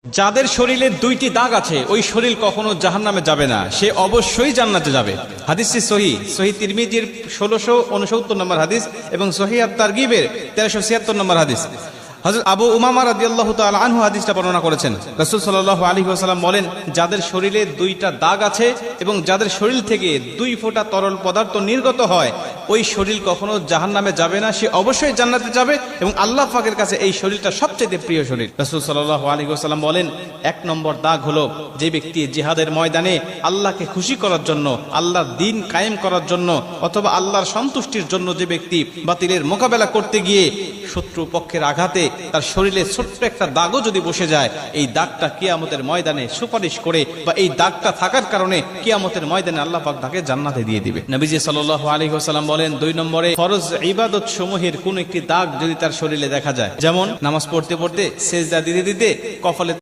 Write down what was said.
যাদের শরীরে দুইটি দাগ আছে ওই শরীর কখনো জাহান্নামে যাবে না, সে অবশ্যই জান্নাতে যাবে। হাদিসটি সহিহ তিরমিজির 1669 নম্বর হাদিস এবং সহিহ আত-তারগিবের 1376 নম্বর হাদিস। হযরত আবু উমামা রাদিয়াল্লাহু তাআলা আনহু হাদিসটা বর্ণনা করেছেন। রাসূল সাল্লাল্লাহু আলাইহি ওয়াসাল্লাম বলেন, যাদের শরীরে দুইটা দাগ আছে এবং যাদের শরীর থেকে 2 ফোঁটা তরল পদার্থ নির্গত হয় ওই শরীর কখনো জাহান্নামে যাবে না, সে অবশ্যই জান্নাতে যাবে এবং আল্লাহ পাকের কাছে এই শরীরটা সবচেয়ে প্রিয় শরীর। রাসূল সাল্লাল্লাহু আলাইহি ওয়াসাল্লাম বলেন, 1 নম্বর দাগ হলো যে ব্যক্তি জিহাদের ময়দানে আল্লাহকে খুশি করার জন্য, আল্লাহর দ্বীন কায়েম করার জন্য অথবা আল্লাহর সন্তুষ্টির জন্য যে ব্যক্তি বাতিলের মোকাবেলা করতে গিয়ে শত্রু পক্ষের আঘাতে তার শরীরে ছোট্ট একটা দাগও যদি বসে যায়, এই দাগটা কিয়ামতের ময়দানে সুপারিশ করে বা এই দাগটা থাকার কারণে কিয়ামতের ময়দানে আল্লাহ পাক তাকে জান্নাতে দিয়ে দিবে। নবীজি সাল্লাল্লাহু আলাইহি ওয়াসাল্লাম বলেন, 2 নম্বরে ফরজ ইবাদত সমূহের কোন একটি দাগ যদি তার শরীরে দেখা যায়, যেমন নামাজ পড়তে পড়তে সেজদা দিতে দিতে কপালে